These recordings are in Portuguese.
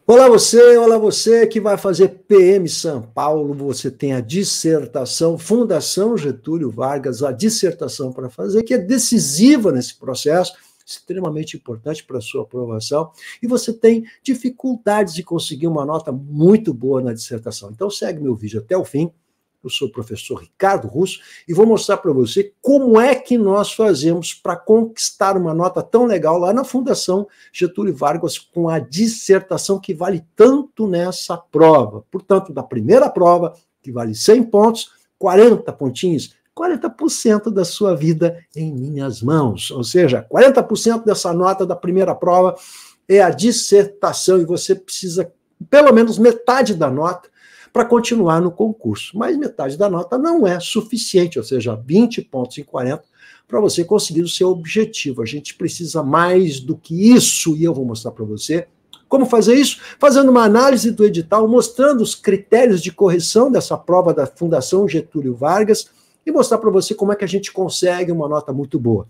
Olá você que vai fazer PM São Paulo, você tem a dissertação Fundação Getúlio Vargas, a dissertação para fazer, que é decisiva nesse processo, extremamente importante para a sua aprovação, e você tem dificuldades de conseguir uma nota muito boa na dissertação. Então segue meu vídeo até o fim. Eu sou o professor Ricardo Russo e vou mostrar para você como é que nós fazemos para conquistar uma nota tão legal lá na Fundação Getúlio Vargas com a dissertação que vale tanto nessa prova. Portanto, da primeira prova, que vale 100 pontos, 40 pontinhos, 40% da sua vida em minhas mãos. Ou seja, 40% dessa nota da primeira prova é a dissertação e você precisa pelo menos metade da nota para continuar no concurso. Mas metade da nota não é suficiente, ou seja, 20 pontos em 40, para você conseguir o seu objetivo. A gente precisa mais do que isso, e eu vou mostrar para você como fazer isso, fazendo uma análise do edital, mostrando os critérios de correção dessa prova da Fundação Getúlio Vargas, e mostrar para você como é que a gente consegue uma nota muito boa.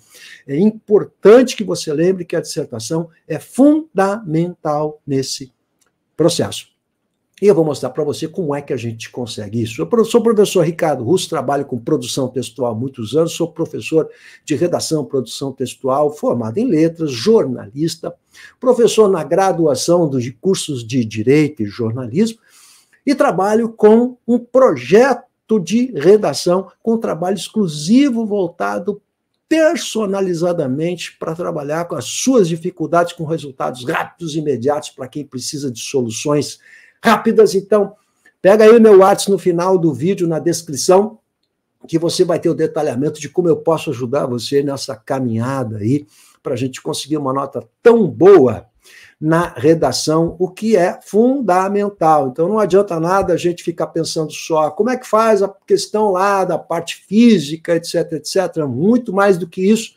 É importante que você lembre que a dissertação é fundamental nesse processo. E eu vou mostrar para você como é que a gente consegue isso. Eu sou o professor Ricardo Russo, trabalho com produção textual há muitos anos, sou professor de redação, produção textual, formado em letras, jornalista, professor na graduação dos cursos de Direito e Jornalismo, e trabalho com um projeto de redação, com um trabalho exclusivo voltado personalizadamente para trabalhar com as suas dificuldades, com resultados rápidos e imediatos para quem precisa de soluções rápidas. Então, pega aí o meu WhatsApp no final do vídeo, na descrição, que você vai ter o detalhamento de como eu posso ajudar você nessa caminhada aí, para a gente conseguir uma nota tão boa na redação, o que é fundamental. Então, não adianta nada a gente ficar pensando só como é que faz a questão lá da parte física, etc, etc. Muito mais do que isso.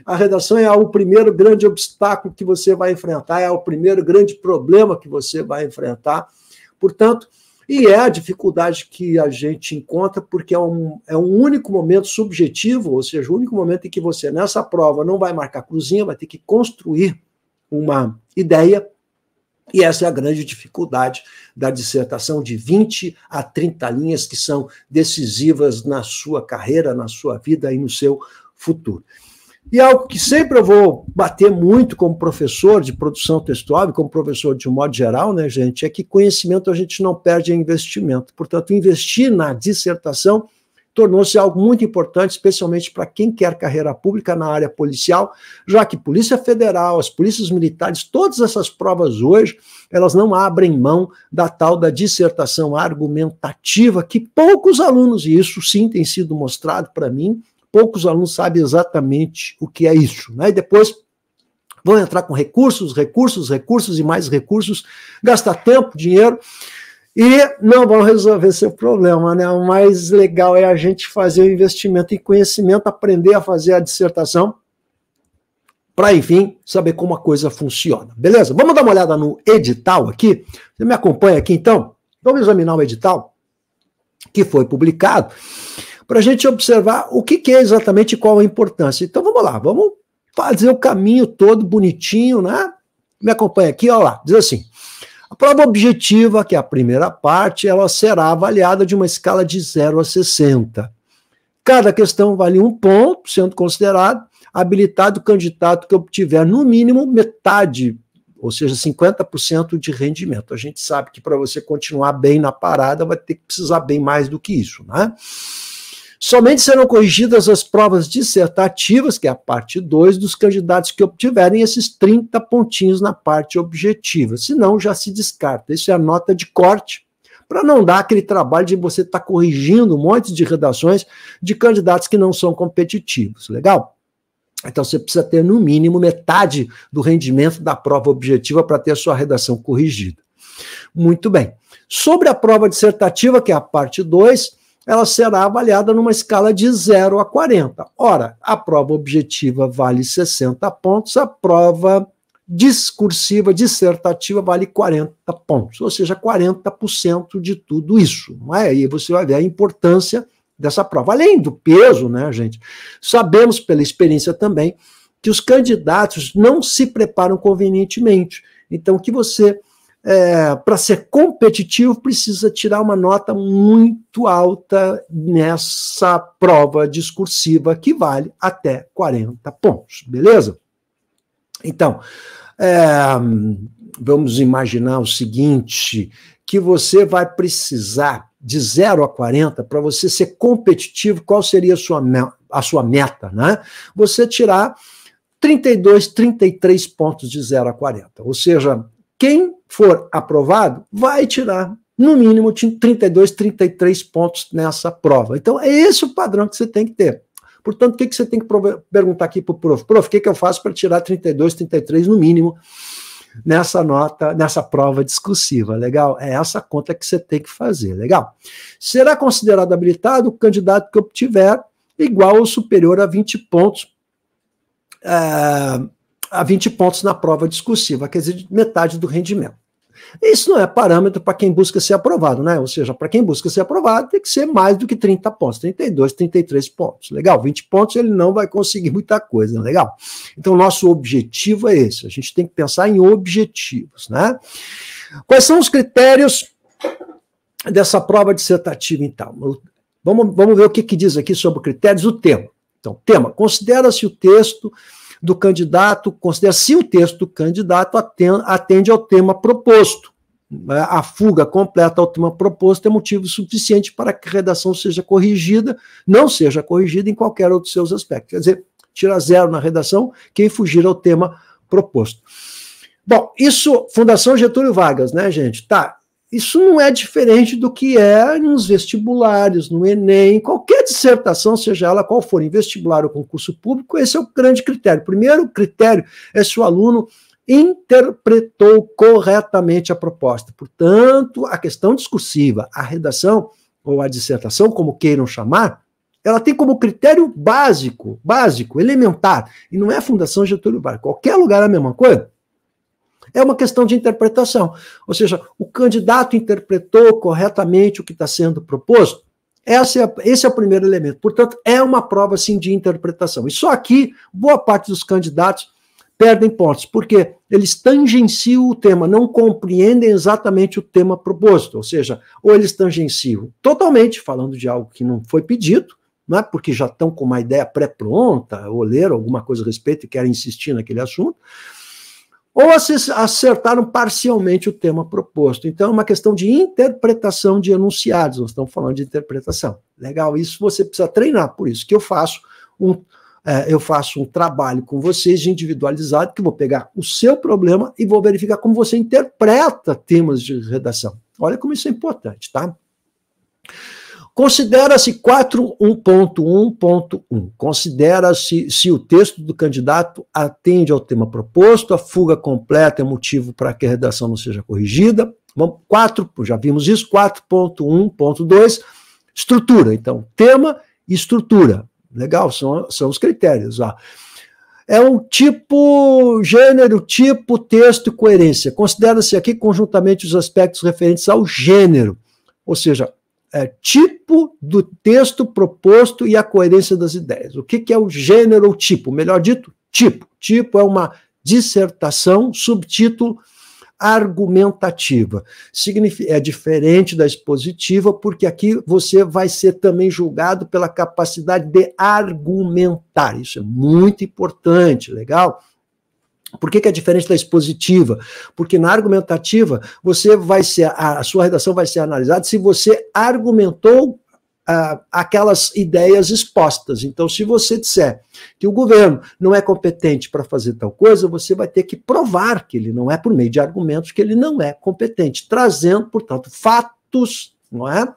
A redação é o primeiro grande obstáculo que você vai enfrentar, é o primeiro grande problema que você vai enfrentar. Portanto, e é a dificuldade que a gente encontra, porque é um único momento subjetivo, ou seja, o único momento em que você, nessa prova, não vai marcar cruzinha, vai ter que construir uma ideia, e essa é a grande dificuldade da dissertação de 20 a 30 linhas que são decisivas na sua carreira, na sua vida e no seu futuro. E algo que sempre eu vou bater muito como professor de produção textual e como professor de um modo geral, né, gente, é que conhecimento a gente não perde em investimento. Portanto, investir na dissertação tornou-se algo muito importante, especialmente para quem quer carreira pública na área policial, já que Polícia Federal, as polícias militares, todas essas provas hoje, elas não abrem mão da tal da dissertação argumentativa, que poucos alunos, e isso sim tem sido mostrado para mim, poucos alunos sabem exatamente o que é isso, né? E depois vão entrar com recursos e mais recursos, gastar tempo, dinheiro, e não vão resolver seu problema, né? O mais legal é a gente fazer o investimento em conhecimento, aprender a fazer a dissertação, para, enfim, saber como a coisa funciona. Beleza? Vamos dar uma olhada no edital aqui? Você me acompanha aqui, então? Vamos examinar o edital que foi publicado, para a gente observar o que é exatamente e qual a importância. Então, vamos lá, vamos fazer o caminho todo bonitinho, né? Me acompanha aqui, olha lá, diz assim, a prova objetiva, que é a primeira parte, ela será avaliada de uma escala de 0 a 60. Cada questão vale 1 ponto, sendo considerado habilitado o candidato que obtiver no mínimo metade, ou seja, 50% de rendimento. A gente sabe que para você continuar bem na parada, vai ter que precisar bem mais do que isso, né? Somente serão corrigidas as provas dissertativas, que é a parte 2, dos candidatos que obtiverem esses 30 pontinhos na parte objetiva. Senão, já se descarta. Isso é a nota de corte, para não dar aquele trabalho de você estar corrigindo um monte de redações de candidatos que não são competitivos. Legal? Então, você precisa ter, no mínimo, metade do rendimento da prova objetiva para ter a sua redação corrigida. Muito bem. Sobre a prova dissertativa, que é a parte 2, ela será avaliada numa escala de 0 a 40. Ora, a prova objetiva vale 60 pontos, a prova discursiva, dissertativa, vale 40 pontos, ou seja, 40% de tudo isso. Não é? Aí você vai ver a importância dessa prova. Além do peso, né, gente, sabemos pela experiência também que os candidatos não se preparam convenientemente. Então, que você para ser competitivo, precisa tirar uma nota muito alta nessa prova discursiva, que vale até 40 pontos, beleza? Então, vamos imaginar o seguinte, que você vai precisar de 0 a 40, para você ser competitivo, qual seria a sua meta, né? Você tirar 32, 33 pontos de 0 a 40, ou seja, quem for aprovado vai tirar, no mínimo, 32, 33 pontos nessa prova. Então, é esse o padrão que você tem que ter. Portanto, o que você tem que perguntar aqui para o prof? Prof, o que eu faço para tirar 32, 33 no mínimo nessa nota, nessa prova discursiva? Legal? É essa conta que você tem que fazer, legal? Será considerado habilitado o candidato que obtiver igual ou superior a 20 pontos, na prova discursiva, quer dizer, metade do rendimento. Isso não é parâmetro para quem busca ser aprovado, né? Ou seja, para quem busca ser aprovado tem que ser mais do que 30 pontos, 32, 33 pontos. Legal, 20 pontos ele não vai conseguir muita coisa, legal? Então, nosso objetivo é esse, a gente tem que pensar em objetivos, né? Quais são os critérios dessa prova dissertativa, então? Vamos ver o que diz aqui sobre critérios, o tema. Então, tema, considera-se o texto do candidato, considera-se o texto do candidato atende ao tema proposto. A fuga completa ao tema proposto é motivo suficiente para que a redação seja corrigida, não seja corrigida em qualquer outro de seus aspectos. Quer dizer, tira 0 na redação quem fugir ao tema proposto. Bom, isso, Fundação Getúlio Vargas, né, gente? Tá. Isso não é diferente do que é nos vestibulares, no Enem, qualquer dissertação, seja ela qual for, em vestibular ou concurso público, esse é o grande critério. O primeiro critério é se o aluno interpretou corretamente a proposta. Portanto, a questão discursiva, a redação ou a dissertação, como queiram chamar, ela tem como critério básico, elementar, e não é a Fundação Getúlio Vargas. Qualquer lugar é a mesma coisa. É uma questão de interpretação. Ou seja, o candidato interpretou corretamente o que está sendo proposto. Esse é o primeiro elemento. Portanto, é uma prova, sim, de interpretação. E só aqui, boa parte dos candidatos perdem pontos, porque eles tangenciam o tema, não compreendem exatamente o tema proposto. Ou seja, ou eles tangenciam totalmente, falando de algo que não foi pedido, não é? Porque já estão com uma ideia pré-pronta, ou leram alguma coisa a respeito e querem insistir naquele assunto, ou acertaram parcialmente o tema proposto. Então, é uma questão de interpretação de enunciados, nós estamos falando de interpretação. Legal, isso você precisa treinar, por isso que eu faço um trabalho com vocês individualizado, que eu vou pegar o seu problema e vou verificar como você interpreta temas de redação. Olha como isso é importante, tá? Considera-se 4.1.1.1. Considera-se se o texto do candidato atende ao tema proposto, a fuga completa é motivo para que a redação não seja corrigida. Vamos, já vimos isso, 4.1.2, estrutura. Então, tema e estrutura. Legal, são os critérios. Ó. É um tipo, gênero, tipo, texto e coerência. Considera-se aqui conjuntamente os aspectos referentes ao gênero, ou seja, tipo do texto proposto e a coerência das ideias. O que é o gênero ou tipo? Melhor dito, tipo. Tipo é uma dissertação, subtítulo argumentativa. É diferente da expositiva, porque aqui você vai ser também julgado pela capacidade de argumentar. Isso é muito importante, legal? Por que é diferente da expositiva? Porque na argumentativa, a sua redação vai ser analisada se você argumentou aquelas ideias expostas. Então, se você disser que o governo não é competente para fazer tal coisa, você vai ter que provar que ele não é, por meio de argumentos, que ele não é competente, trazendo, portanto, fatos, não é?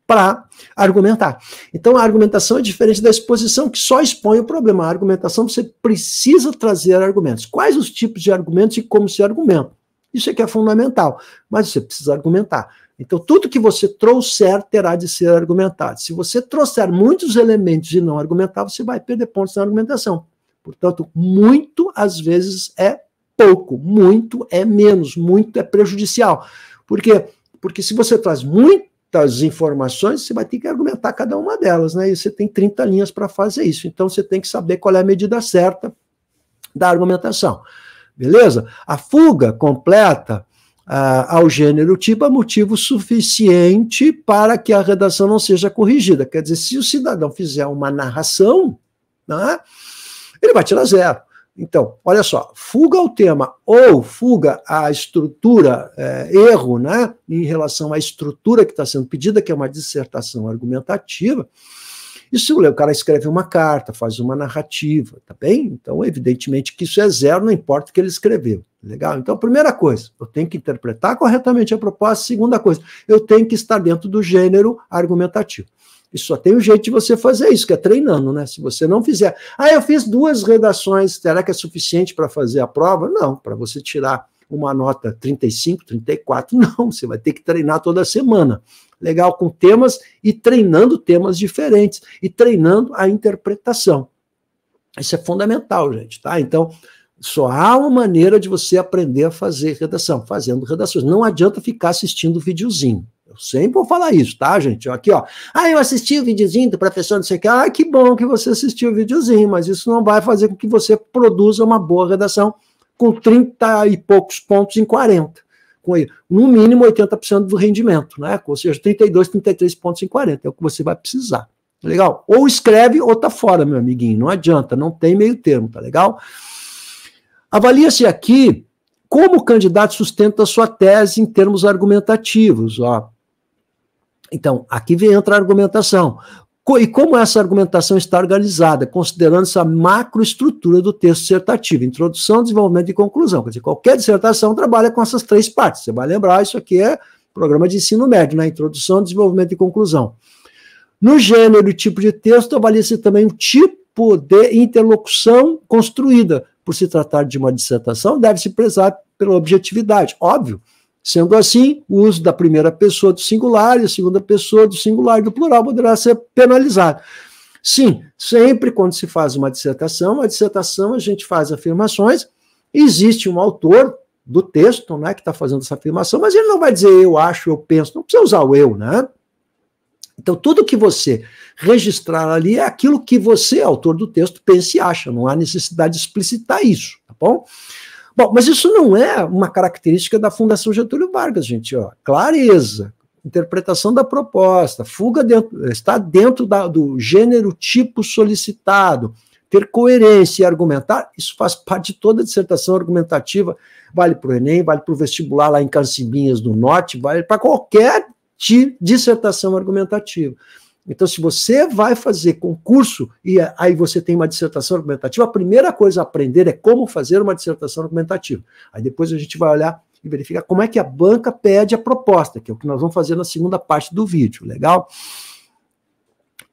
Para argumentar. Então, a argumentação é diferente da exposição, que só expõe o problema. A argumentação, você precisa trazer argumentos. Quais os tipos de argumentos e como se argumenta? Isso é que é fundamental, mas você precisa argumentar. Então, tudo que você trouxer terá de ser argumentado. Se você trouxer muitos elementos e não argumentar, você vai perder pontos na argumentação. Portanto, muito, às vezes, é pouco. Muito é menos. Muito é prejudicial. Por quê? Porque se você traz muitas informações, você vai ter que argumentar cada uma delas, né? E você tem 30 linhas para fazer isso. Então, você tem que saber qual é a medida certa da argumentação. Beleza? A fuga completa ao gênero tipo é motivo suficiente para que a redação não seja corrigida. Quer dizer, se o cidadão fizer uma narração, né, ele vai tirar 0. Então, olha só, fuga ao tema ou fuga à estrutura, erro, né, em relação à estrutura que está sendo pedida, que é uma dissertação argumentativa. Isso, o cara escreve uma carta, faz uma narrativa, tá bem? Então, evidentemente que isso é 0, não importa o que ele escreveu. Legal? Então, primeira coisa, eu tenho que interpretar corretamente a proposta. Segunda coisa, eu tenho que estar dentro do gênero argumentativo. E só tem um jeito de você fazer isso, que é treinando, né? Se você não fizer... eu fiz 2 redações, será que é suficiente para fazer a prova? Não, para você tirar uma nota 35, 34, não, você vai ter que treinar toda semana. Legal, com temas e treinando temas diferentes e treinando a interpretação. Isso é fundamental, gente, tá? Então, só há uma maneira de você aprender a fazer redação, fazendo redações. Não adianta ficar assistindo videozinho. Eu sempre vou falar isso, tá, gente? Aqui, ó. Eu assisti o videozinho do professor, não sei o que. Que bom que você assistiu o videozinho, mas isso não vai fazer com que você produza uma boa redação com 30 e poucos pontos em 40. Com, no mínimo, 80% do rendimento, né? Ou seja, 32, 33 pontos em 40. É o que você vai precisar. Legal? Ou escreve ou tá fora, meu amiguinho. Não adianta, não tem meio termo, tá legal? Avalia-se aqui como o candidato sustenta a sua tese em termos argumentativos. Ó. Então, aqui entra a argumentação. E como essa argumentação está organizada, considerando essa macroestrutura do texto dissertativo, introdução, desenvolvimento e conclusão. Quer dizer, qualquer dissertação trabalha com essas 3 partes. Você vai lembrar, isso aqui é programa de ensino médio, né? Introdução, desenvolvimento e conclusão. No gênero e tipo de texto, avalia-se também o tipo de interlocução construída. Por se tratar de uma dissertação, deve-se prezar pela objetividade, óbvio. Sendo assim, o uso da primeira pessoa do singular e a segunda pessoa do singular e do plural poderá ser penalizado. Sim, sempre quando se faz uma dissertação a gente faz afirmações, existe um autor do texto, né, que está fazendo essa afirmação, mas ele não vai dizer eu acho, eu penso, não precisa usar o eu, né? Então, tudo que você registrar ali é aquilo que você, autor do texto, pensa e acha. Não há necessidade de explicitar isso, tá bom? Bom, mas isso não é uma característica da Fundação Getúlio Vargas, gente. Ó. Clareza, interpretação da proposta, está dentro do gênero tipo solicitado, ter coerência e argumentar, isso faz parte de toda a dissertação argumentativa, vale para o Enem, vale para o vestibular lá em Cacimbinhas do Norte, vale para qualquer dissertação argumentativa. Então, se você vai fazer concurso e aí você tem uma dissertação argumentativa, a primeira coisa a aprender é como fazer uma dissertação argumentativa. Aí depois a gente vai olhar e verificar como é que a banca pede a proposta, que é o que nós vamos fazer na segunda parte do vídeo, legal?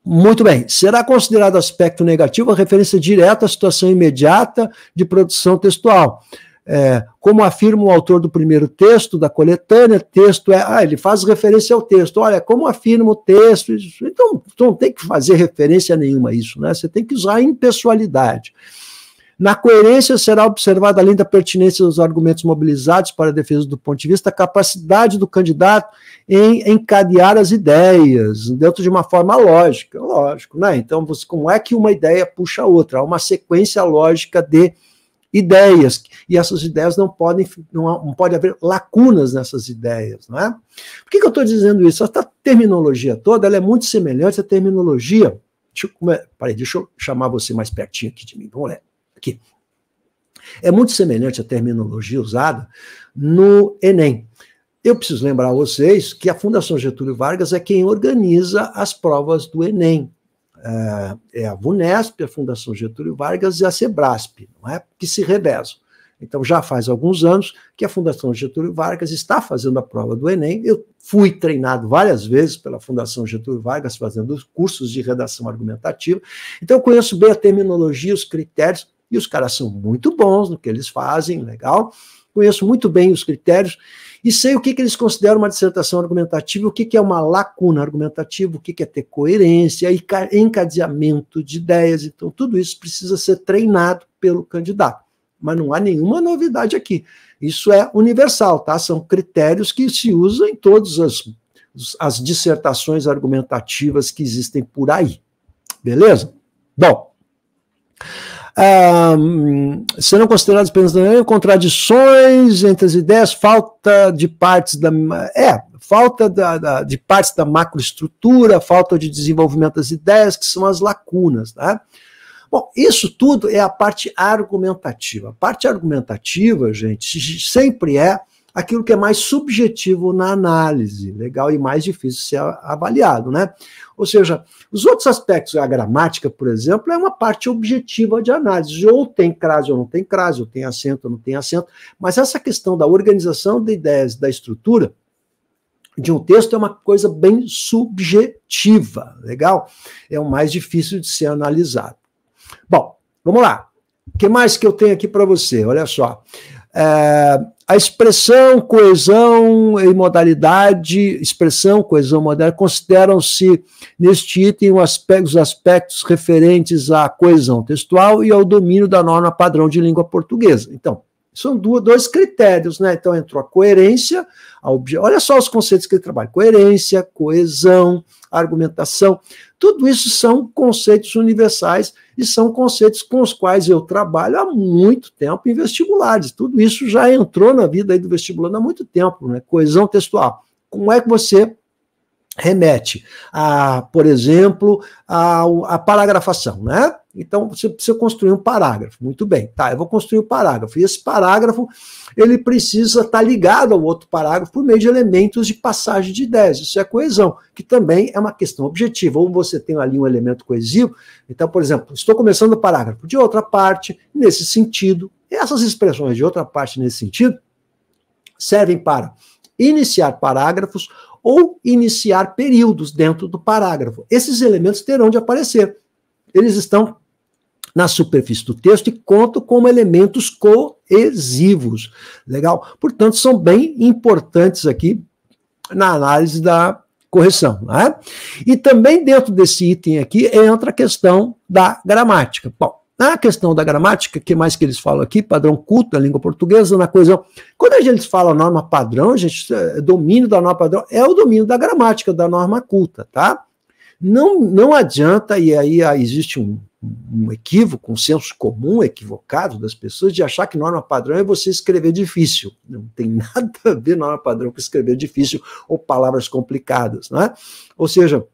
Muito bem. Será considerado aspecto negativo a referência direta à situação imediata de produção textual. Como afirma o autor do primeiro texto da coletânea, texto ele faz referência ao texto. Olha, como afirma o texto, então não tem que fazer referência nenhuma a isso, né? Você tem que usar a impessoalidade. Na coerência será observada, além da pertinência dos argumentos mobilizados para a defesa do ponto de vista, a capacidade do candidato em encadear as ideias dentro de uma forma lógica, lógico, né? Então, como é que uma ideia puxa a outra? Há uma sequência lógica de ideias, e essas ideias não pode haver lacunas nessas ideias, não é? Por que eu estou dizendo isso? Essa terminologia toda, ela é muito semelhante à terminologia, deixa eu chamar você mais pertinho aqui de mim, vamos ler, aqui. É muito semelhante à terminologia usada no Enem. Eu preciso lembrar a vocês que a Fundação Getúlio Vargas é quem organiza as provas do Enem. É a VUNESP, a Fundação Getúlio Vargas e a SEBRASP, não é? Que se revezam. Então, já faz alguns anos que a Fundação Getúlio Vargas está fazendo a prova do Enem. Eu fui treinado várias vezes pela Fundação Getúlio Vargas, fazendo cursos de redação argumentativa. Então, eu conheço bem a terminologia, os critérios, e os caras são muito bons no que eles fazem, legal. Conheço muito bem os critérios e sei o que eles consideram uma dissertação argumentativa, o que é uma lacuna argumentativa, o que é ter coerência, encadeamento de ideias. Então, tudo isso precisa ser treinado pelo candidato. Mas não há nenhuma novidade aqui. Isso é universal, tá? São critérios que se usam em todas as dissertações argumentativas que existem por aí. Beleza? Bom, serão consideradas apenas contradições entre as ideias, falta de partes de partes da macroestrutura, falta de desenvolvimento das ideias, que são as lacunas, tá? Bom, isso tudo é a parte argumentativa. A parte argumentativa, gente, sempre é aquilo que é mais subjetivo na análise, legal, e mais difícil de ser avaliado, né? Ou seja, os outros aspectos, a gramática, por exemplo, é uma parte objetiva de análise, ou tem crase ou não tem crase, ou tem acento ou não tem acento, mas essa questão da organização de ideias, da estrutura de um texto é uma coisa bem subjetiva, legal? É o mais difícil de ser analisado. Bom, vamos lá. O que mais que eu tenho aqui para você? Olha só. A expressão, coesão e modalidade, expressão, coesão, modalidade, consideram-se neste item os aspectos referentes à coesão textual e ao domínio da norma padrão de língua portuguesa. Então, são dois critérios, né? Então, entrou a coerência, olha só os conceitos que ele trabalha: coerência, coesão, argumentação. Tudo isso são conceitos universais e são conceitos com os quais eu trabalho há muito tempo em vestibulares. Tudo isso já entrou na vida aí do vestibulando há muito tempo, né? Coesão textual. Como é que você remete por exemplo, a paragrafação, né? Então, você precisa construir um parágrafo. Muito bem, tá, eu vou construir um parágrafo. E esse parágrafo, ele precisa estar ligado ao outro parágrafo por meio de elementos de passagem de ideias. Isso é coesão, que também é uma questão objetiva. Ou você tem ali um elemento coesivo. Então, por exemplo, estou começando o parágrafo de outra parte, nesse sentido. Essas expressões de outra parte nesse sentido servem para iniciar parágrafos ou iniciar períodos dentro do parágrafo. Esses elementos terão de aparecer. Eles estão na superfície do texto e contam como elementos coesivos. Legal? Portanto, são bem importantes aqui na análise da correção. Né? E também dentro desse item aqui entra a questão da gramática. Bom, na questão da gramática, o que mais que eles falam aqui? Padrão culto da língua portuguesa, na coesão. Quando a gente fala norma padrão, gente, domínio da norma padrão é o domínio da gramática, da norma culta, tá? Não adianta, e aí existe um equívoco, um senso comum equivocado das pessoas de achar que norma padrão é você escrever difícil. Não tem nada a ver norma padrão com escrever difícil ou palavras complicadas, né? Ou seja,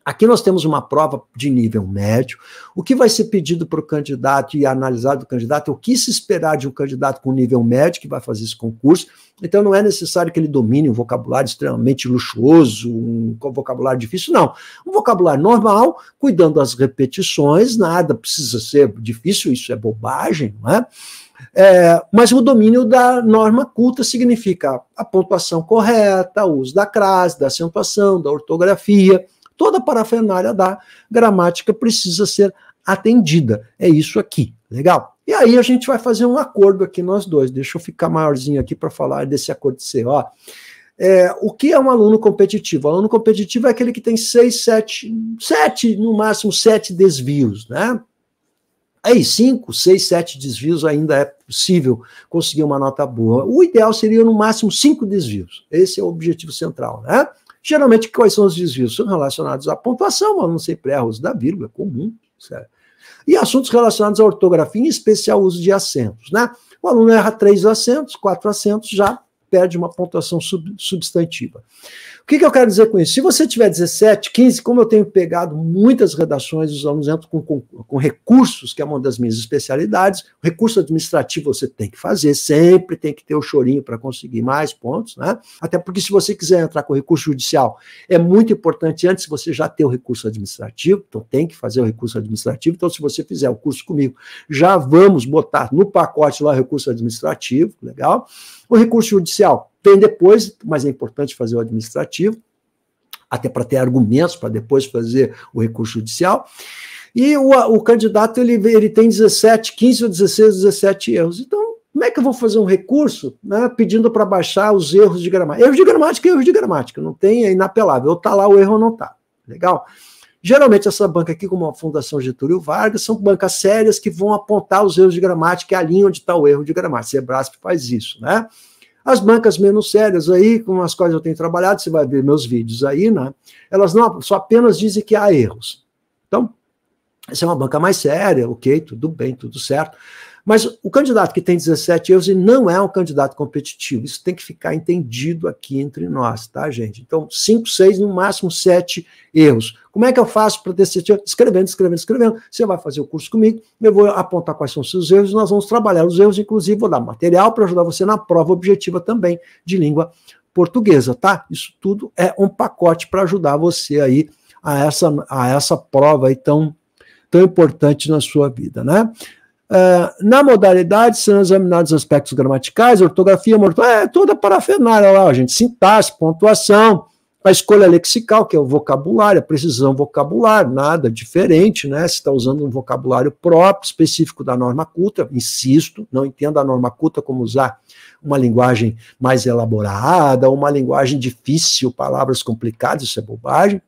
aqui nós temos uma prova de nível médio. O que vai ser pedido para o candidato e analisado do candidato é o que se esperar de um candidato com nível médio que vai fazer esse concurso. Então não é necessário que ele domine um vocabulário extremamente luxuoso, um vocabulário difícil, não. Um vocabulário normal, cuidando das repetições, nada precisa ser difícil, isso é bobagem, não é? Mas o domínio da norma culta significa a pontuação correta, o uso da crase, da acentuação, da ortografia. Toda a parafernália da gramática precisa ser atendida. É isso aqui, legal? E aí a gente vai fazer um acordo aqui nós dois. Deixa eu ficar maiorzinho aqui para falar desse acordo de ser. Ó. O que é um aluno competitivo? O aluno competitivo é aquele que tem 6, 7, no máximo 7 desvios, né? Aí 5, 6, 7 desvios ainda é possível conseguir uma nota boa. O ideal seria no máximo 5 desvios. Esse é o objetivo central, né? Geralmente, quais são os desvios? São relacionados à pontuação, mas não sempre erra o uso da vírgula, é comum. Certo? E assuntos relacionados à ortografia, em especial o uso de acentos. Né? O aluno erra 3 acentos, 4 acentos, já perde uma pontuação substantiva. O que eu quero dizer com isso? Se você tiver 17, 15, como eu tenho pegado muitas redações, os alunos entram com recursos, que é uma das minhas especialidades, o recurso administrativo você tem que fazer, sempre tem que ter o chorinho para conseguir mais pontos, né? Até porque se você quiser entrar com recurso judicial, é muito importante antes você já ter o recurso administrativo, então tem que fazer o recurso administrativo, então se você fizer o curso comigo, já vamos botar no pacote lá o recurso administrativo, legal? O recurso judicial tem depois, mas é importante fazer o administrativo, até para ter argumentos para depois fazer o recurso judicial. E o candidato ele tem 17, 15 ou 16, 17 erros. Então, como é que eu vou fazer um recurso, né, pedindo para baixar os erros de gramática? Erros de gramática, não tem, é inapelável. Ou está lá o erro ou não está. Legal? Geralmente, essa banca aqui, como a Fundação Getúlio Vargas, são bancas sérias que vão apontar os erros de gramática e a linha onde está o erro de gramática. Sebrasp faz isso, né? As bancas menos sérias aí, com as quais eu tenho trabalhado, você vai ver meus vídeos aí, né? Elas não só apenas dizem que há erros. Então, Essa é uma banca mais séria, ok, tudo bem, tudo certo. Mas o candidato que tem 17 erros, ele não é um candidato competitivo. Isso tem que ficar entendido aqui entre nós, tá, gente? Então, 5, 6, no máximo 7 erros. Como é que eu faço para ter 7 erros? Escrevendo. Você vai fazer o curso comigo, eu vou apontar quais são os seus erros, nós vamos trabalhar os erros, inclusive vou dar material para ajudar você na prova objetiva também de língua portuguesa, tá? Isso tudo é um pacote para ajudar você aí a essa prova aí tão importante na sua vida, né? Na modalidade, serão examinados aspectos gramaticais, ortografia, toda a parafernália lá, gente, sintaxe, pontuação, a escolha lexical, que é o vocabulário, a precisão vocabular, nada diferente, né? Se está usando um vocabulário próprio, específico da norma culta, insisto, não entenda a norma culta como usar uma linguagem mais elaborada, uma linguagem difícil, palavras complicadas, isso é bobagem.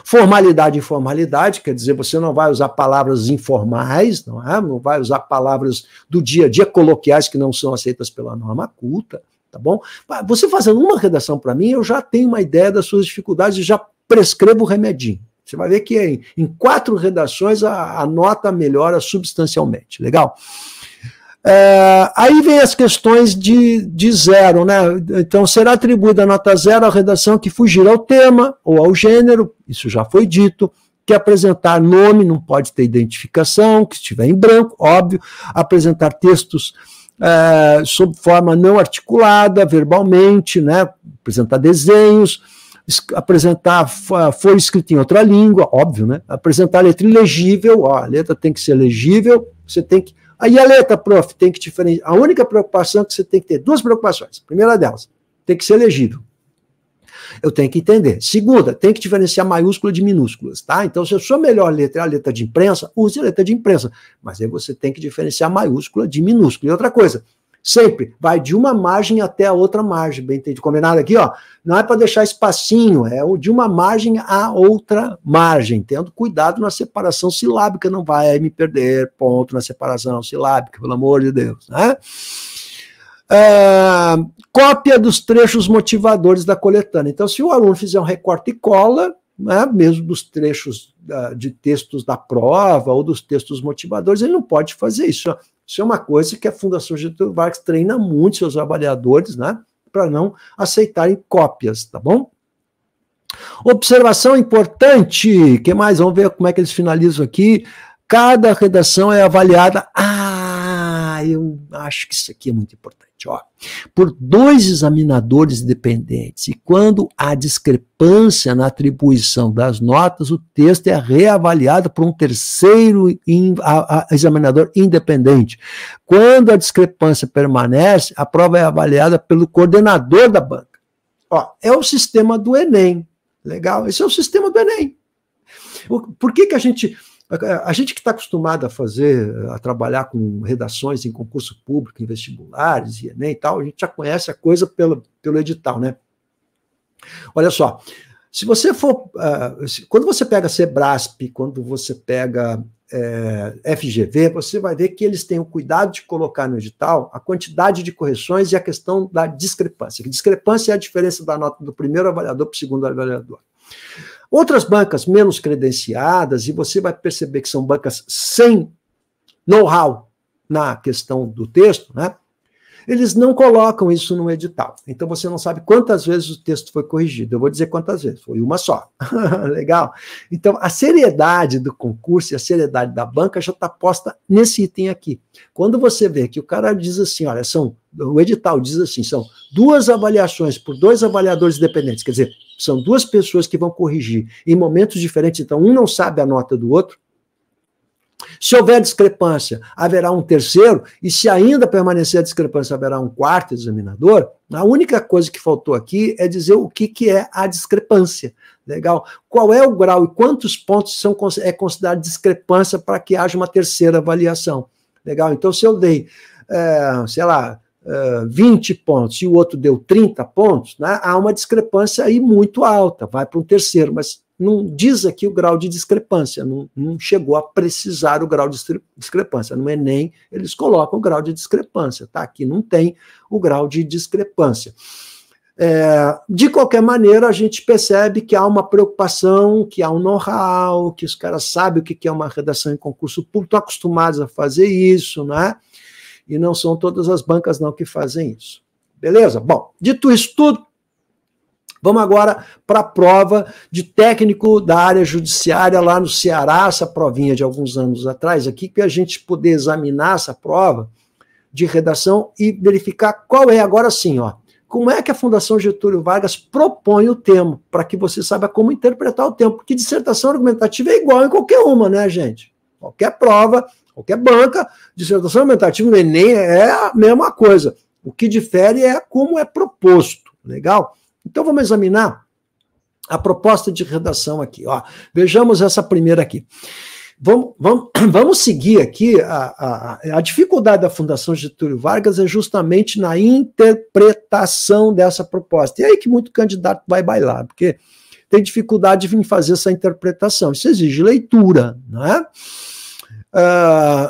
Formalidade e informalidade, quer dizer, você não vai usar palavras informais, não vai usar palavras do dia a dia, coloquiais, que não são aceitas pela norma culta, tá bom? Você fazendo uma redação para mim, eu já tenho uma ideia das suas dificuldades e já prescrevo o remedinho. Você vai ver que em 4 redações a nota melhora substancialmente, legal? Aí vem as questões de 0, né? Então, será atribuída a nota 0 à redação que fugir ao tema ou ao gênero, isso já foi dito, que apresentar nome, não pode ter identificação, que estiver em branco, óbvio, apresentar textos sob forma não articulada, verbalmente, né? Apresentar desenhos, apresentar foi escrito em outra língua, óbvio, né? Apresentar letra ilegível, a letra tem que ser legível, você tem que. Aí a letra, prof, tem que diferenciar. A única preocupação é que você tem que ter 2 preocupações. A primeira delas, tem que ser legível. Eu tenho que entender. Segunda, tem que diferenciar maiúscula de minúsculas, tá? Então, se a sua melhor letra é a letra de imprensa, use a letra de imprensa. Mas aí você tem que diferenciar maiúscula de minúscula. E outra coisa, sempre vai de uma margem até a outra margem, bem entendido, combinado aqui, ó, não é para deixar espacinho, é de uma margem a outra margem, tendo cuidado na separação silábica, não vai me perder ponto na separação silábica, pelo amor de Deus, né? Cópia dos trechos motivadores da coletânea. Então, se o aluno fizer um recorte e cola, né, mesmo dos trechos de textos da prova ou dos textos motivadores, ele não pode fazer isso. Isso é uma coisa que a Fundação Getúlio Vargas treina muito seus avaliadores, né, para não aceitarem cópias, tá bom? Observação importante, o que mais? Vamos ver como é que eles finalizam aqui. Cada redação é avaliada. Eu acho que isso aqui é muito importante. Ó, por 2 examinadores independentes, e quando há discrepância na atribuição das notas, o texto é reavaliado por um terceiro examinador independente. Quando a discrepância permanece, a prova é avaliada pelo coordenador da banca. Ó, é o sistema do Enem. Legal? Esse é o sistema do Enem. Por que a gente que está acostumado a trabalhar com redações em concurso público, em vestibulares e Enem e tal, a gente já conhece a coisa pelo edital, né? Olha só, se você for, quando você pega Sebrasp, quando você pega FGV, você vai ver que eles têm o cuidado de colocar no edital a quantidade de correções e a questão da discrepância. Discrepância é a diferença da nota do primeiro avaliador para o segundo avaliador. Outras bancas menos credenciadas, e você vai perceber que são bancas sem know-how na questão do texto, né? Eles não colocam isso no edital. Então você não sabe quantas vezes o texto foi corrigido. Eu vou dizer quantas vezes, foi uma só. Legal? Então a seriedade do concurso e a seriedade da banca já está posta nesse item aqui. Quando você vê que o cara diz assim, olha, o edital diz assim, são 2 avaliações por 2 avaliadores independentes, quer dizer, são 2 pessoas que vão corrigir em momentos diferentes, então um não sabe a nota do outro. Se houver discrepância, haverá um terceiro, e se ainda permanecer a discrepância, haverá um 4º examinador. A única coisa que faltou aqui é dizer o que é a discrepância. Legal? Qual é o grau e quantos pontos é considerado discrepância para que haja uma terceira avaliação. Legal? Então, se eu dei, 20 pontos e o outro deu 30 pontos, né, há uma discrepância aí muito alta, vai para um terceiro, mas não diz aqui o grau de discrepância, não chegou a precisar o grau de discrepância. No Enem, eles colocam o grau de discrepância, tá? Aqui não tem o grau de discrepância. De qualquer maneira, a gente percebe que há uma preocupação, que há um know-how, que os caras sabem o que é uma redação em concurso público, estão acostumados a fazer isso, né? E não são todas as bancas não que fazem isso. Beleza? Bom, dito isso tudo, vamos agora para a prova de técnico da área judiciária lá no Ceará, essa provinha de alguns anos atrás aqui, que a gente poder examinar essa prova de redação e verificar qual é, agora sim, ó, como é que a Fundação Getúlio Vargas propõe o tema, para que você saiba como interpretar o tema, porque dissertação argumentativa é igual em qualquer uma, né, gente? Qualquer prova, qualquer banca, dissertação argumentativa no Enem é a mesma coisa. O que difere é como é proposto, legal? Então vamos examinar a proposta de redação aqui, ó. Vejamos essa primeira aqui. Vamos seguir aqui, a dificuldade da Fundação Getúlio Vargas é justamente na interpretação dessa proposta. E é aí que muito candidato vai bailar, porque tem dificuldade em fazer essa interpretação. Isso exige leitura, não é?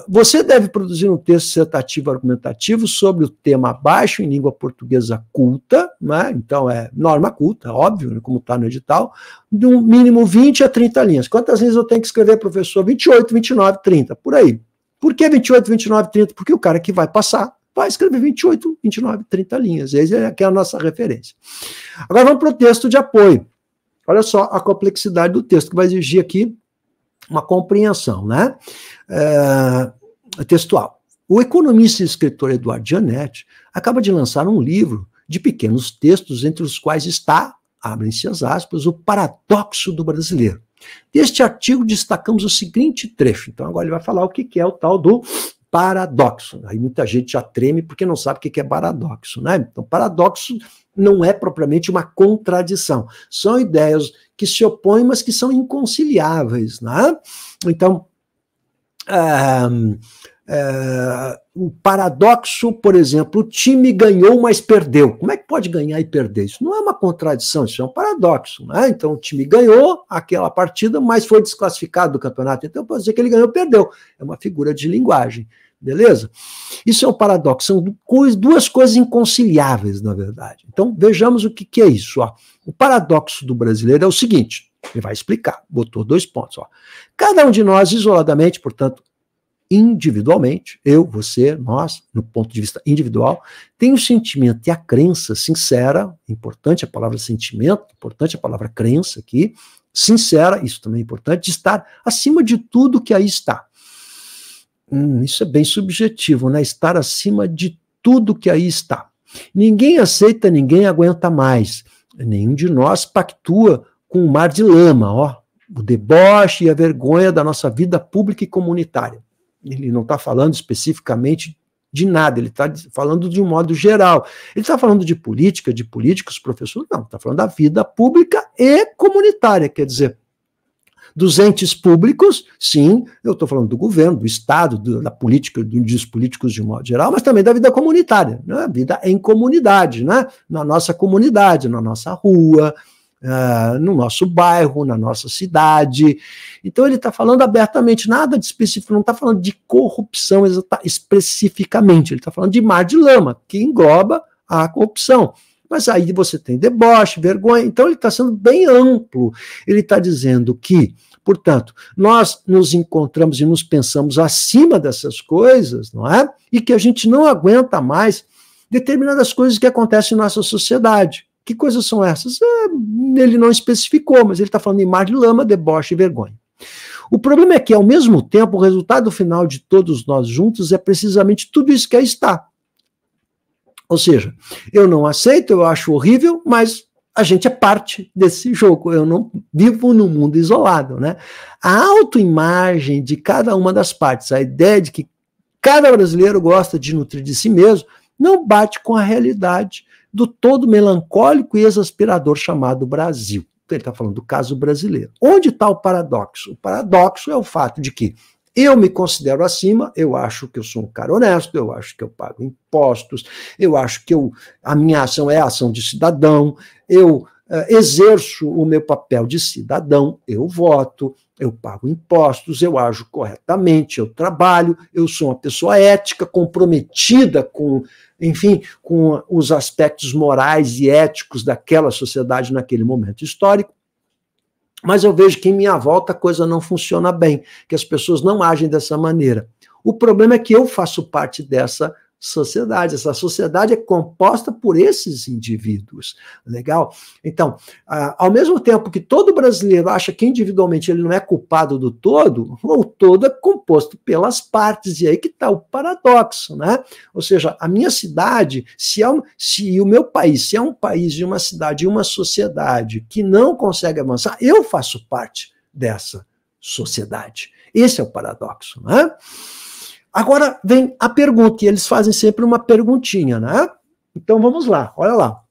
Você deve produzir um texto dissertativo argumentativo sobre o tema abaixo, em língua portuguesa culta, né? Então é norma culta, óbvio, como está no edital, de um mínimo 20 a 30 linhas. Quantas linhas eu tenho que escrever, professor? 28, 29, 30, por aí. Por que 28, 29, 30? Porque o cara que vai passar vai escrever 28, 29, 30 linhas. Essa é a nossa referência. Agora vamos para o texto de apoio. Olha só a complexidade do texto, que vai exigir aqui uma compreensão, né? Textual. O economista e escritor Eduardo Gianetti acaba de lançar um livro de pequenos textos, entre os quais está, abrem-se as aspas, o paradoxo do brasileiro. Deste artigo destacamos o seguinte trecho. Então agora ele vai falar o que é o tal do paradoxo. Aí muita gente já treme porque não sabe o que é paradoxo, né? Então paradoxo não é propriamente uma contradição. São ideias que se opõem, mas que são inconciliáveis, né? Então, o paradoxo, por exemplo, o time ganhou, mas perdeu. Como é que pode ganhar e perder? Isso não é uma contradição, isso é um paradoxo, né? Então, o time ganhou aquela partida, mas foi desclassificado do campeonato. Então, pode dizer que ele ganhou ou perdeu. É uma figura de linguagem. Beleza? Isso é um paradoxo, são duas coisas inconciliáveis, na verdade. Então, vejamos o que é isso. Ó. O paradoxo do brasileiro é o seguinte, ele vai explicar, botou 2 pontos. Ó. Cada um de nós, isoladamente, portanto, individualmente, eu, você, nós, no ponto de vista individual, tem o sentimento e a crença sincera, importante a palavra sentimento, importante a palavra crença aqui, sincera, isso também é importante, de estar acima de tudo que aí está. Isso é bem subjetivo, né? Estar acima de tudo que aí está. Ninguém aceita, ninguém aguenta mais. Nenhum de nós pactua com o mar de lama, ó, o deboche e a vergonha da nossa vida pública e comunitária. Ele não está falando especificamente de nada, ele está falando de um modo geral. Ele está falando de política, de políticos, professores, não, está falando da vida pública e comunitária, quer dizer, dos entes públicos, sim, eu estou falando do governo, do Estado, da política, dos políticos de um modo geral, mas também da vida comunitária, né? A vida em comunidade, né? Na nossa comunidade, na nossa rua, no nosso bairro, na nossa cidade. Então ele está falando abertamente, nada de específico, não está falando de corrupção especificamente, ele está falando de mar de lama, que engloba a corrupção. Mas aí você tem deboche, vergonha, então ele está sendo bem amplo. Ele está dizendo que, portanto, nós nos encontramos e nos pensamos acima dessas coisas, não é? E que a gente não aguenta mais determinadas coisas que acontecem em nossa sociedade. Que coisas são essas? Ele não especificou, mas ele está falando em mar de lama, deboche e vergonha. O problema é que, ao mesmo tempo, o resultado final de todos nós juntos é precisamente tudo isso que aí está. Ou seja, eu não aceito, eu acho horrível, mas a gente é parte desse jogo. Eu não vivo num mundo isolado, né? A autoimagem de cada uma das partes, a ideia de que cada brasileiro gosta de nutrir de si mesmo, não bate com a realidade do todo melancólico e exasperador chamado Brasil. Então, ele está falando do caso brasileiro. Onde está o paradoxo? O paradoxo é o fato de que eu me considero acima, eu acho que eu sou um cara honesto, eu acho que eu pago impostos, eu acho que a minha ação é a ação de cidadão, eu exerço o meu papel de cidadão, eu voto, eu pago impostos, eu ajo corretamente, eu trabalho, eu sou uma pessoa ética, comprometida com, enfim, com os aspectos morais e éticos daquela sociedade naquele momento histórico. Mas eu vejo que em minha volta a coisa não funciona bem, que as pessoas não agem dessa maneira. O problema é que eu faço parte dessa sociedade. Essa sociedade é composta por esses indivíduos. Legal? Então, ao mesmo tempo que todo brasileiro acha que individualmente ele não é culpado do todo, o todo é composto pelas partes, e aí que está o paradoxo, né? Ou seja, a minha cidade, se o meu país, se é um país e uma cidade e uma sociedade que não consegue avançar, eu faço parte dessa sociedade. Esse é o paradoxo, né? Agora vem a pergunta, e eles fazem sempre uma perguntinha, né? Então vamos lá, olha lá.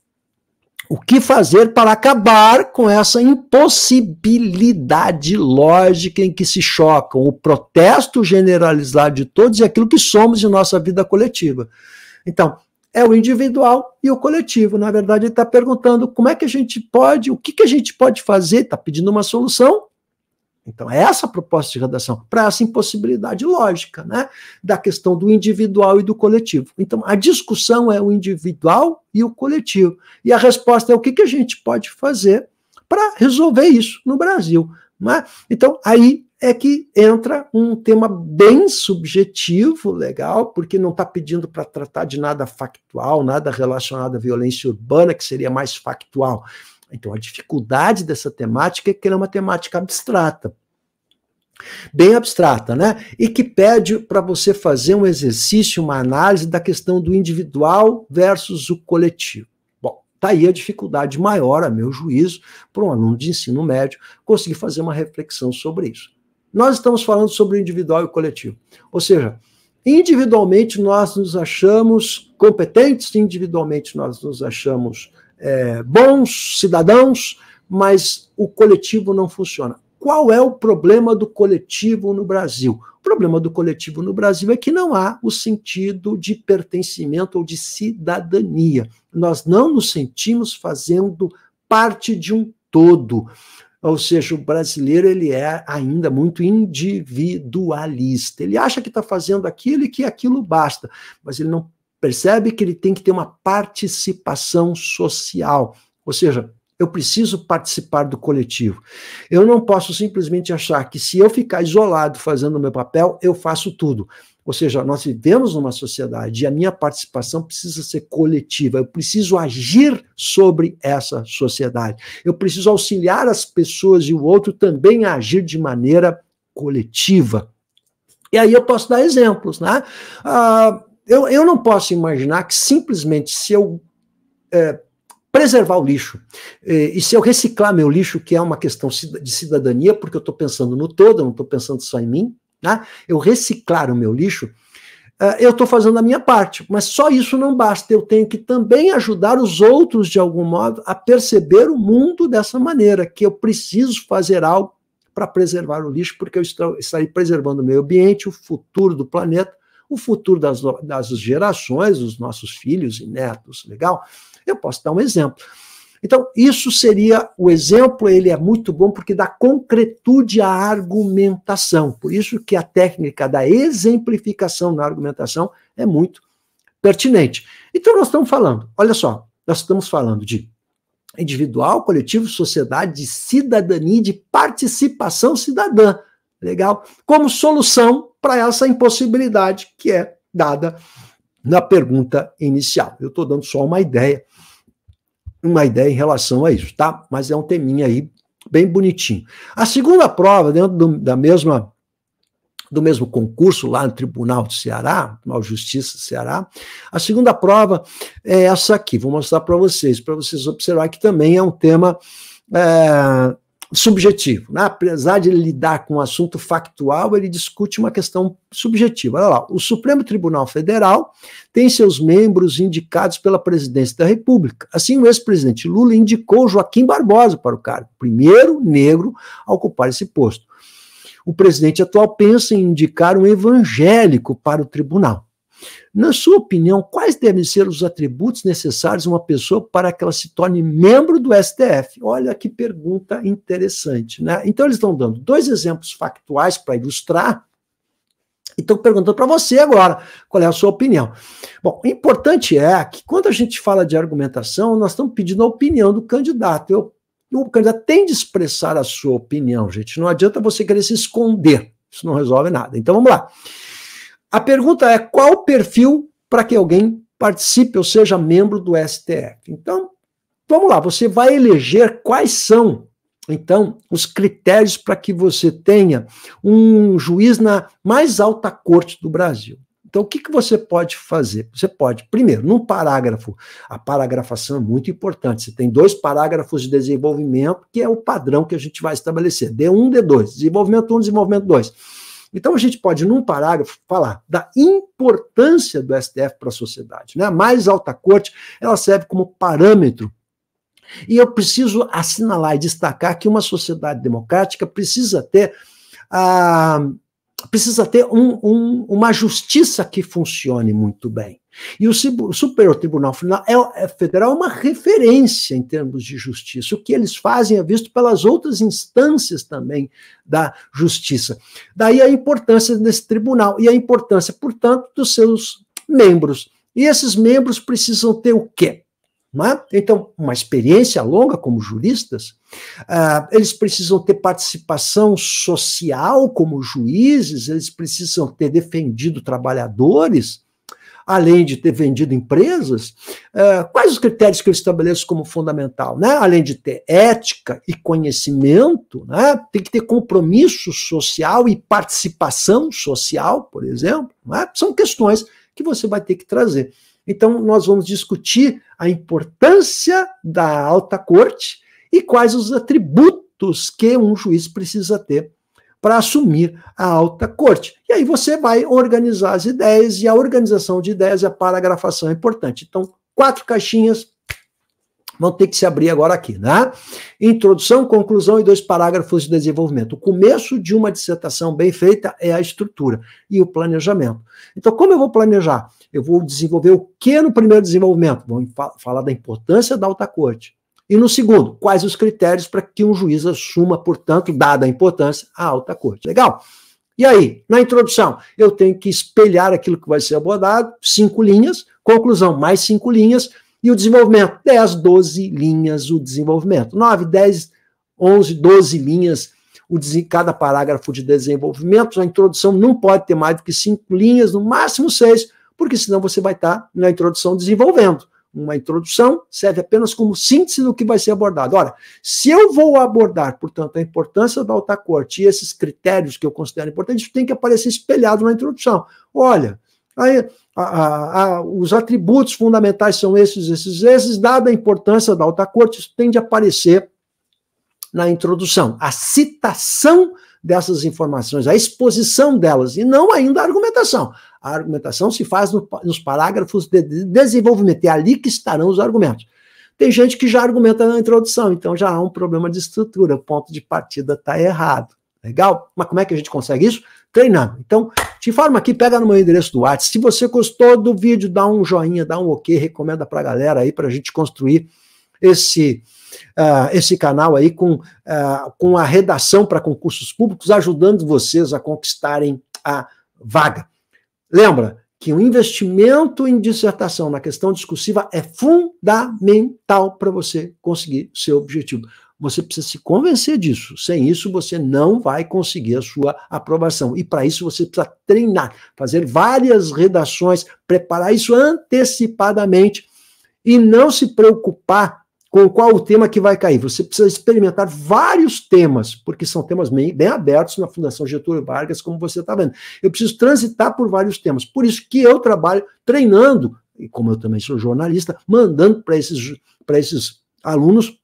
O que fazer para acabar com essa impossibilidade lógica em que se chocam o protesto generalizado de todos e aquilo que somos de nossa vida coletiva? Então, é o individual e o coletivo. Na verdade, ele está perguntando como é que a gente pode, o que a gente pode fazer, está pedindo uma solução. Então, é essa a proposta de redação, para essa impossibilidade lógica, né, da questão do individual e do coletivo. Então, a discussão é o individual e o coletivo. E a resposta é o que a gente pode fazer para resolver isso no Brasil. Né? Então, aí é que entra um tema bem subjetivo, legal, porque não está pedindo para tratar de nada factual, nada relacionado à violência urbana, que seria mais factual. Então, a dificuldade dessa temática é que ela é uma temática abstrata, bem abstrata, né? E que pede para você fazer um exercício, uma análise da questão do individual versus o coletivo. Bom, está aí a dificuldade maior, a meu juízo, para um aluno de ensino médio conseguir fazer uma reflexão sobre isso. Nós estamos falando sobre o individual e o coletivo. Ou seja, individualmente nós nos achamos competentes, individualmente nós nos achamos bons cidadãos, mas o coletivo não funciona. Qual é o problema do coletivo no Brasil? O problema do coletivo no Brasil é que não há o sentido de pertencimento ou de cidadania. Nós não nos sentimos fazendo parte de um todo. Ou seja, o brasileiro ele é ainda muito individualista. Ele acha que está fazendo aquilo e que aquilo basta, mas ele não percebe que ele tem que ter uma participação social. Ou seja, eu preciso participar do coletivo. Eu não posso simplesmente achar que se eu ficar isolado fazendo o meu papel, eu faço tudo. Ou seja, nós vivemos numa sociedade e a minha participação precisa ser coletiva. Eu preciso agir sobre essa sociedade. Eu preciso auxiliar as pessoas e o outro também a agir de maneira coletiva. E aí eu posso dar exemplos, né? Eu não posso imaginar que simplesmente se eu preservar o lixo e se eu reciclar meu lixo, que é uma questão de cidadania, porque eu estou pensando no todo, eu não estou pensando só em mim, né? Eu reciclar o meu lixo, eu estou fazendo a minha parte, mas só isso não basta, eu tenho que também ajudar os outros, de algum modo, a perceber o mundo dessa maneira, que eu preciso fazer algo para preservar o lixo, porque eu estarei preservando o meio ambiente, o futuro do planeta, o futuro das gerações, dos nossos filhos e netos, legal? Eu posso dar um exemplo. Então, isso seria, o exemplo, ele é muito bom porque dá concretude à argumentação. Por isso que a técnica da exemplificação na argumentação é muito pertinente. Então, nós estamos falando, olha só, nós estamos falando de individual, coletivo, sociedade, de cidadania, de participação cidadã, legal? Como solução para essa impossibilidade que é dada na pergunta inicial. Eu estou dando só uma ideia em relação a isso, tá? Mas é um teminha aí bem bonitinho. A segunda prova, dentro do mesmo concurso lá no Tribunal do Ceará, Tribunal de Justiça do Ceará, a segunda prova é essa aqui, vou mostrar para vocês observarem que também é um tema subjetivo, né? Apesar de ele lidar com um assunto factual, ele discute uma questão subjetiva. Olha lá, o Supremo Tribunal Federal tem seus membros indicados pela Presidência da República. Assim, o ex-presidente Lula indicou Joaquim Barbosa para o cargo, primeiro negro a ocupar esse posto. O presidente atual pensa em indicar um evangélico para o tribunal. na sua opinião, quais devem ser os atributos necessários a uma pessoa para que ela se torne membro do STF? Olha que pergunta interessante, né? Então, eles estão dando 2 exemplos factuais para ilustrar e estão perguntando para você agora qual é a sua opinião. Bom, o importante é que quando a gente fala de argumentação, nós estamos pedindo a opinião do candidato. O candidato tem de expressar a sua opinião, gente. Não adianta você querer se esconder. Isso não resolve nada. Então, vamos lá. A pergunta é: qual o perfil para que alguém participe ou seja membro do STF? Então, vamos lá. Você vai eleger quais são, então, os critérios para que você tenha um juiz na mais alta corte do Brasil. Então, o que você pode fazer? Você pode, primeiro, num parágrafo, a paragrafação é muito importante. Você tem 2 parágrafos de desenvolvimento, que é o padrão que a gente vai estabelecer. D1, D2, desenvolvimento 1, desenvolvimento 2. Então, a gente pode, num parágrafo, falar da importância do STF para a sociedade, né? A mais alta corte, ela serve como parâmetro. E eu preciso assinalar e destacar que uma sociedade democrática precisa ter uma justiça que funcione muito bem. E o Superior Tribunal Federal é uma referência em termos de justiça. O que eles fazem é visto pelas outras instâncias também da justiça. Daí a importância desse tribunal e a importância, portanto, dos seus membros. E esses membros precisam ter o quê? Então, uma experiência longa como juristas, eles precisam ter participação social como juízes, eles precisam ter defendido trabalhadores, além de ter vendido empresas. Quais os critérios que eu estabeleço como fundamental? Né? Além de ter ética e conhecimento, né? Tem que ter compromisso social e participação social, por exemplo. Né? São questões que você vai ter que trazer. Então, nós vamos discutir a importância da alta corte e quais os atributos que um juiz precisa ter para assumir a alta corte. E aí você vai organizar as ideias, e a organização de ideias e a paragrafação é importante. Então, 4 caixinhas vão ter que se abrir agora aqui, né? Introdução, conclusão e 2 parágrafos de desenvolvimento. O começo de uma dissertação bem feita é a estrutura e o planejamento. Então, como eu vou planejar? Eu vou desenvolver o que no primeiro desenvolvimento? Vamos falar da importância da alta corte. E no segundo, quais os critérios para que um juiz assuma, portanto, dada a importância, a alta corte. Legal? E aí, na introdução, eu tenho que espelhar aquilo que vai ser abordado, 5 linhas, conclusão, mais 5 linhas, e o desenvolvimento, 10, 12 linhas o desenvolvimento. 9, 10, 11, 12 linhas cada parágrafo de desenvolvimento. A introdução não pode ter mais do que 5 linhas, no máximo 6, porque senão você vai estar na introdução desenvolvendo. Uma introdução serve apenas como síntese do que vai ser abordado. Ora, se eu vou abordar, portanto, a importância da alta corte e esses critérios que eu considero importantes, isso tem que aparecer espelhado na introdução. Olha, aí, os atributos fundamentais são esses, dada a importância da alta corte, isso tem de aparecer na introdução. A citação dessas informações, a exposição delas, e não ainda a argumentação. A argumentação se faz nos parágrafos de desenvolvimento, é ali que estarão os argumentos. Tem gente que já argumenta na introdução, então já há um problema de estrutura, o ponto de partida está errado. Legal? Mas como é que a gente consegue isso? Treinando. Então, te informo aqui, pega no meu endereço do WhatsApp. Se você gostou do vídeo, dá um joinha, dá um ok, recomenda para a galera aí, para a gente construir esse canal aí com a redação para concursos públicos, ajudando vocês a conquistarem a vaga. Lembra que o investimento em dissertação na questão discursiva é fundamental para você conseguir seu objetivo. Você precisa se convencer disso. Sem isso, você não vai conseguir a sua aprovação. E para isso, você precisa treinar, fazer várias redações, preparar isso antecipadamente e não se preocupar com qual o tema que vai cair. Você precisa experimentar vários temas, porque são temas bem abertos na Fundação Getúlio Vargas, como você está vendo. Eu preciso transitar por vários temas. Por isso que eu trabalho treinando, e como eu também sou jornalista, mandando para esses alunos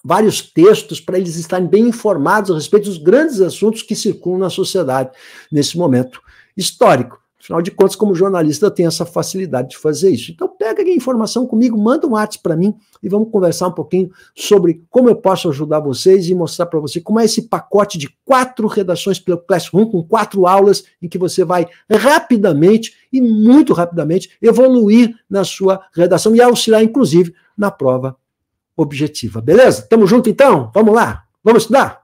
vários textos para eles estarem bem informados a respeito dos grandes assuntos que circulam na sociedade nesse momento histórico. Afinal de contas, como jornalista, eu tenho essa facilidade de fazer isso. Então, pega a informação comigo, manda um WhatsApp para mim e vamos conversar um pouquinho sobre como eu posso ajudar vocês e mostrar para você como é esse pacote de 4 redações pelo Classroom, com 4 aulas, em que você vai rapidamente e muito rapidamente evoluir na sua redação e auxiliar, inclusive, na prova objetiva. Beleza? Tamo junto, então? Vamos lá? Vamos estudar?